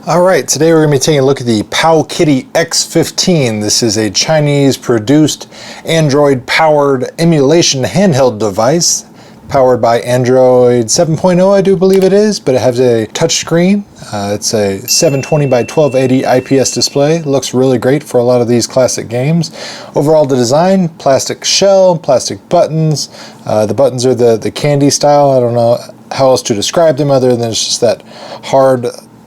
Alright, today we're going to be taking a look at the Powkiddy X15. This is a Chinese-produced, Android-powered emulation handheld device, powered by Android 7.0, I do believe it is, but it has a touchscreen. It's a 720 by 1280 IPS display. Looks really great for a lot of these classic games. Overall, the design, plastic shell, plastic buttons. The buttons are the candy style. I don't know how else to describe them other than it's just that hard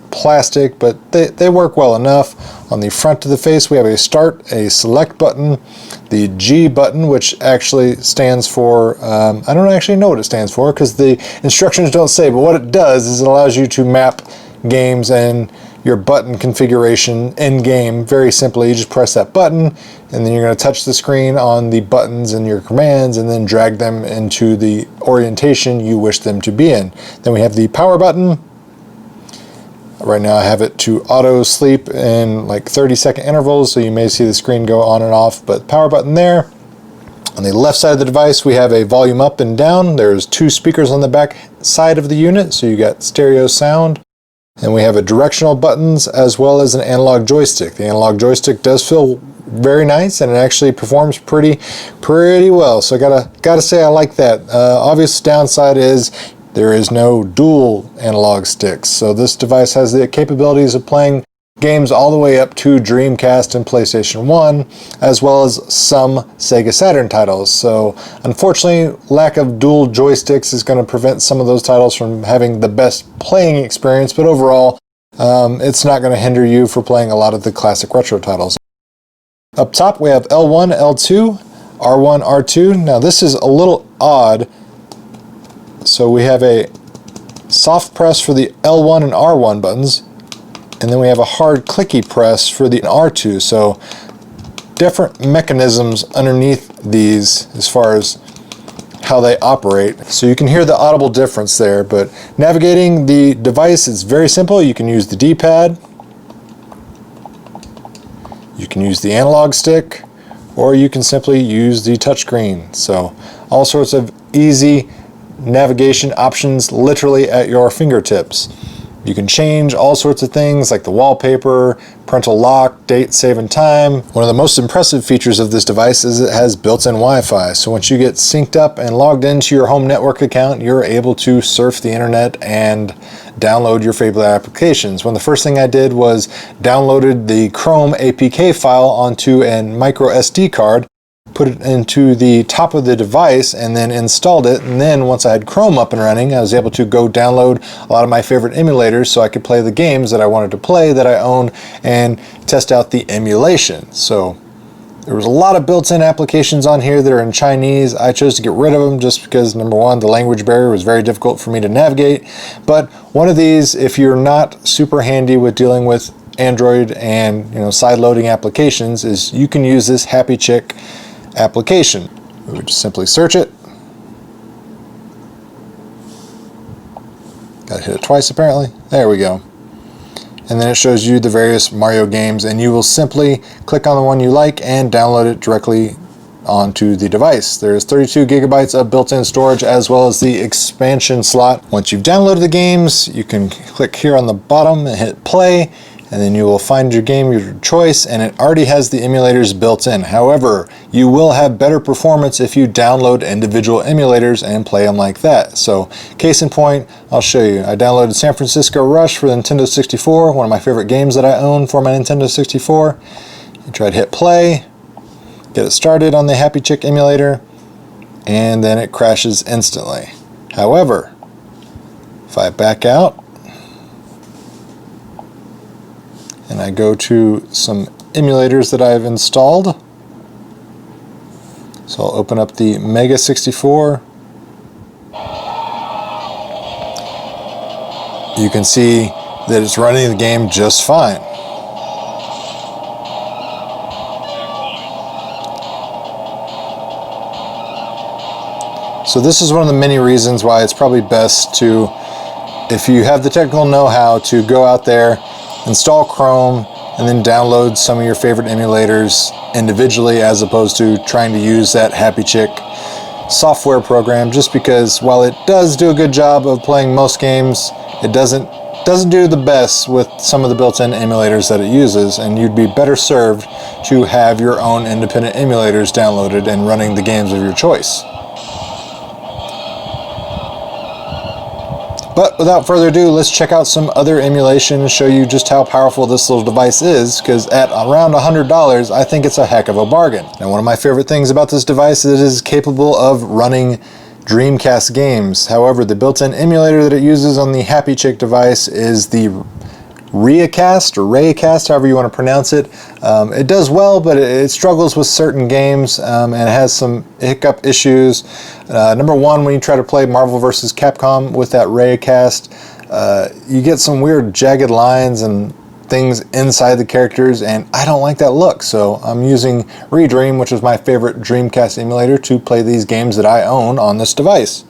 plastic, but they work well enough. On the front of the face we have a start, a select button, the G button, which actually stands for, I don't actually know what it stands for because the instructions don't say, but what it does is it allows you to map games and your button configuration in game very simply. You just press that button and then you're going to touch the screen on the buttons and your commands and then drag them into the orientation you wish them to be in. Then we have the power button. Right now I have it to auto sleep in like 30-second intervals, so you may see the screen go on and off, but power button there. On the left side of the device we have a volume up and down. There's two speakers on the back side of the unit, so you got stereo sound. And we have a directional buttons as well as an analog joystick. The analog joystick does feel very nice and it actually performs pretty well, so gotta say I like that. Obvious downside is there is no dual analog sticks, so this device has the capabilities of playing games all the way up to Dreamcast and PlayStation 1, as well as some Sega Saturn titles. So unfortunately, lack of dual joysticks is going to prevent some of those titles from having the best playing experience, but overall, it's not going to hinder you for playing a lot of the classic retro titles. Up top, we have L1, L2, R1, R2. Now this is a little odd. So we have a soft press for the L1 and R1 buttons, and then we have a hard clicky press for the R2. So different mechanisms underneath these as far as how they operate. So you can hear the audible difference there, but navigating the device is very simple. You can use the D-pad, you can use the analog stick, or you can simply use the touchscreen. So all sorts of easy navigation options literally at your fingertips. You can change all sorts of things like the wallpaper, parental lock, date, save, and time. One of the most impressive features of this device is it has built-in Wi-Fi. So once you get synced up and logged into your home network account, you're able to surf the internet and download your favorite applications. One of the first thing I did was downloaded the Chrome APK file onto a micro SD card, put it into the top of the device and then installed it, and then once I had Chrome up and running I was able to go download a lot of my favorite emulators so I could play the games that I wanted to play that I own and test out the emulation. So there was a lot of built-in applications on here that are in Chinese. I chose to get rid of them just because, number one, the language barrier was very difficult for me to navigate, but one of these, if you're not super handy with dealing with Android and side-loading applications, is you can use this Happy Chick application. We would just simply search it. Gotta hit it twice apparently. There we go. And then it shows you the various Mario games, and you will simply click on the one you like and download it directly onto the device. There's 32 gigabytes of built-in storage as well as the expansion slot. Once you've downloaded the games, you can click here on the bottom and hit play, and then you will find your game of your choice, and it already has the emulators built in. However, you will have better performance if you download individual emulators and play them like that. So, case in point, I'll show you. I downloaded San Francisco Rush for the Nintendo 64, one of my favorite games that I own for my Nintendo 64. I try to hit play, get it started on the Happy Chick emulator, and then it crashes instantly. However, if I back out, and I go to some emulators that I've installed. So I'll open up the Mega 64. You can see that it's running the game just fine. So this is one of the many reasons why it's probably best to, if you have the technical know-how, to go out there, install Chrome, and then download some of your favorite emulators individually as opposed to trying to use that Happy Chick software program, just because while it does do a good job of playing most games, it doesn't doesn't do the best with some of the built-in emulators that it uses, and you'd be better served to have your own independent emulators downloaded and running the games of your choice. But without further ado, let's check out some other emulation and show you just how powerful this little device is, because at around $100, I think it's a heck of a bargain. Now, one of my favorite things about this device is it is capable of running Dreamcast games. However, the built-in emulator that it uses on the Happy Chick device is the Raycast, however you want to pronounce it. It does well, but it struggles with certain games and it has some hiccup issues. Number one, when you try to play Marvel vs. Capcom with that Raycast, you get some weird jagged lines and things inside the characters, and I don't like that look. So I'm using Redream, which is my favorite Dreamcast emulator, to play these games that I own on this device.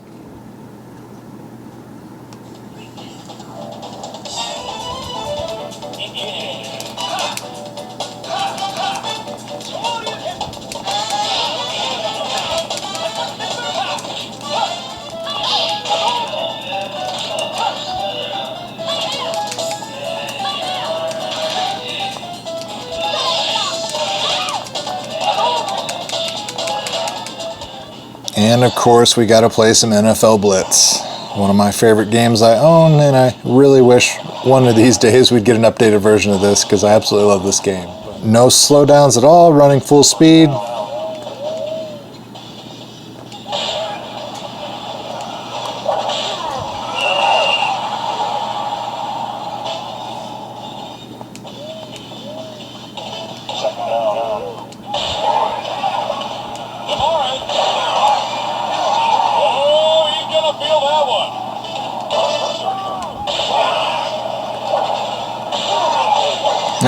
And of course, we got to play some NFL Blitz. One of my favorite games I own, and I really wish one of these days we'd get an updated version of this, because I absolutely love this game. No slowdowns at all, running full speed.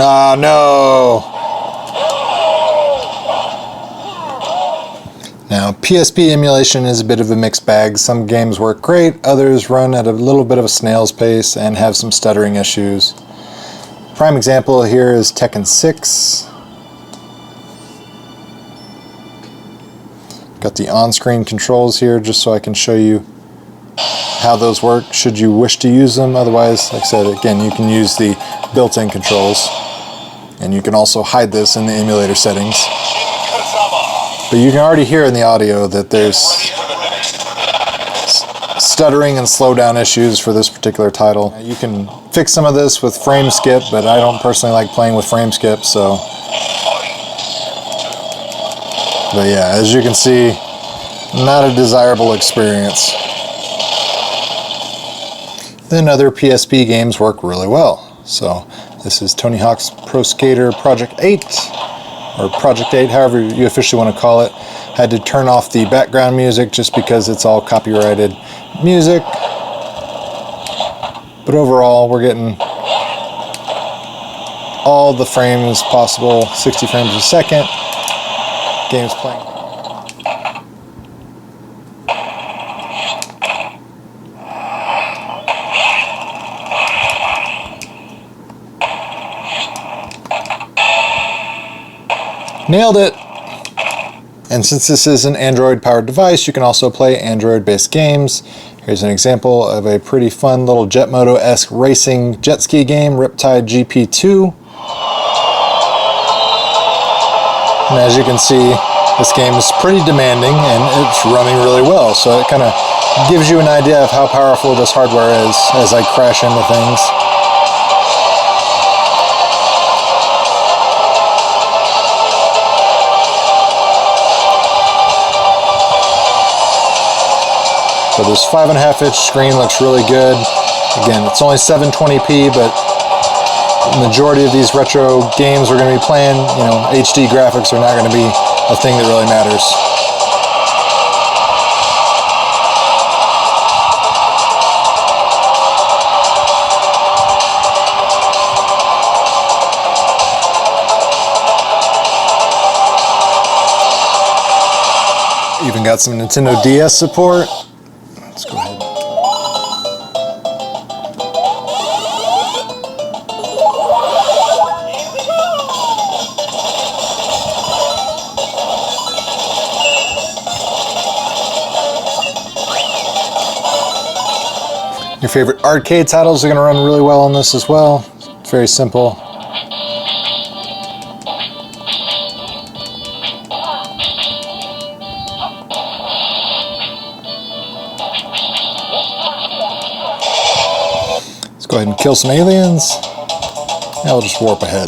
Ah, no. Now, PSP emulation is a bit of a mixed bag. Some games work great, others run at a little bit of a snail's pace and have some stuttering issues. Prime example here is Tekken 6. Got the on-screen controls here just so I can show you how those work should you wish to use them. Otherwise, like I said, again, you can use the built-in controls, and you can also hide this in the emulator settings. But you can already hear in the audio that there's stuttering and slowdown issues for this particular title. You can fix some of this with frame skip, but I don't personally like playing with frame skip, so. But yeah, as you can see, not a desirable experience. Then other PSP games work really well. So this is Tony Hawk's Pro Skater Project 8, or Project 8, however you officially want to call it. Had to turn off the background music just because it's all copyrighted music. But overall, we're getting all the frames possible, 60 frames a second. Game's playing. Nailed it! And since this is an Android-powered device, you can also play Android-based games. Here's an example of a pretty fun little Jetmoto-esque racing jet ski game, Riptide GP2. And as you can see, this game is pretty demanding and it's running really well. So it kind of gives you an idea of how powerful this hardware is as I crash into things. So this 5.5-inch screen looks really good. Again, it's only 720p, but the majority of these retro games we're going to be playing, you know, HD graphics are not going to be a thing that really matters. Even got some Nintendo DS support. Let's go ahead. Your Your favorite arcade titles are going to run really well on this as well. It's very simple. Let's go ahead and kill some aliens. Now we'll just warp ahead.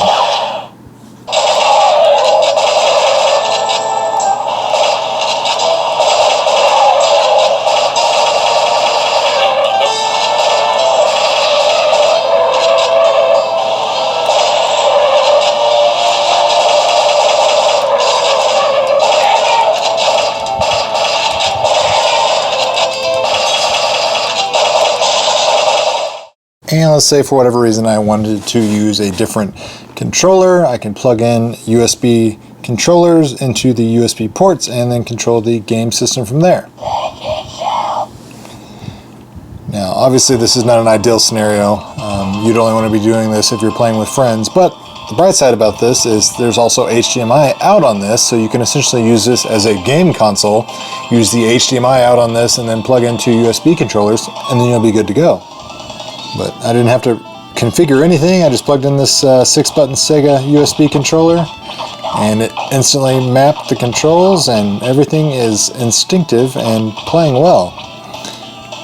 And let's say for whatever reason I wanted to use a different controller, I can plug in USB controllers into the USB ports and then control the game system from there. Now obviously this is not an ideal scenario. You'd only want to be doing this if you're playing with friends, but the bright side about this is there's also HDMI out on this, so you can essentially use this as a game console, use the HDMI out on this and then plug in two USB controllers and then you'll be good to go. But I didn't have to configure anything. I just plugged in this 6-button Sega USB controller and it instantly mapped the controls and everything is instinctive and playing well.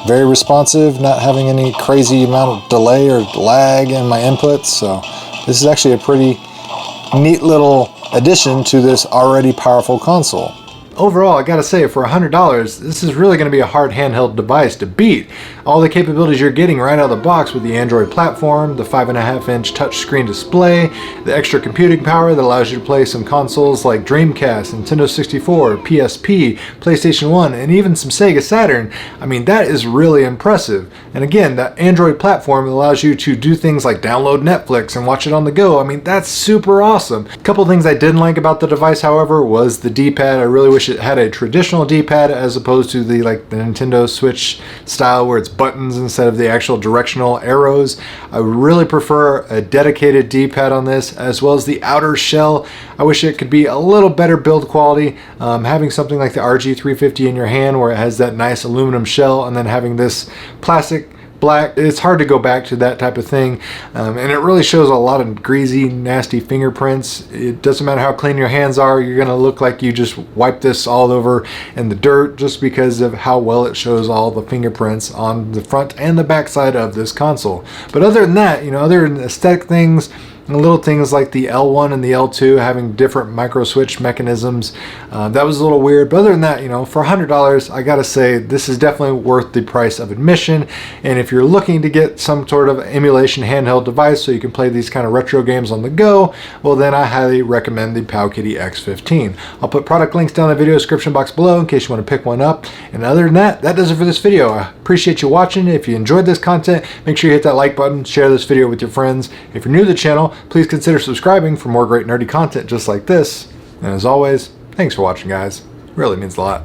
Very responsive, not having any crazy amount of delay or lag in my inputs. So this is actually a pretty neat little addition to this already powerful console. Overall, I gotta say, for $100, this is really gonna be a hard handheld device to beat. All the capabilities you're getting right out of the box with the Android platform, the 5.5-inch touchscreen display, the extra computing power that allows you to play some consoles like Dreamcast, Nintendo 64, PSP, PlayStation 1, and even some Sega Saturn. I mean, that is really impressive. And again, that Android platform allows you to do things like download Netflix and watch it on the go. I mean, that's super awesome. A couple things I didn't like about the device, however, was the D-pad. I really wish it had a traditional D-pad as opposed to the Nintendo Switch style where it's buttons instead of the actual directional arrows. I really prefer a dedicated D-pad on this, as well as the outer shell. I wish it could be a little better build quality. Having something like the RG350 in your hand where it has that nice aluminum shell and then having this plastic black, it's hard to go back to that type of thing, and it really shows a lot of greasy, nasty fingerprints. It doesn't matter how clean your hands are, you're gonna look like you just wiped this all over in the dirt just because of how well it shows all the fingerprints on the front and the back side of this console. But other than that, you know, other than aesthetic things, and little things like the L1 and the L2 having different micro switch mechanisms, that was a little weird. But other than that, you know, for $100, I gotta say this is definitely worth the price of admission. And if you're looking to get some sort of emulation handheld device so you can play these kind of retro games on the go, well then I highly recommend the Powkiddy X15. I'll put product links down in the video description box below in case you want to pick one up. And other than that, that does it for this video. I appreciate you watching. If you enjoyed this content, make sure you hit that like button, share this video with your friends. If you're new to the channel, please consider subscribing for more great nerdy content just like this. And as always, thanks for watching, guys. It really means a lot.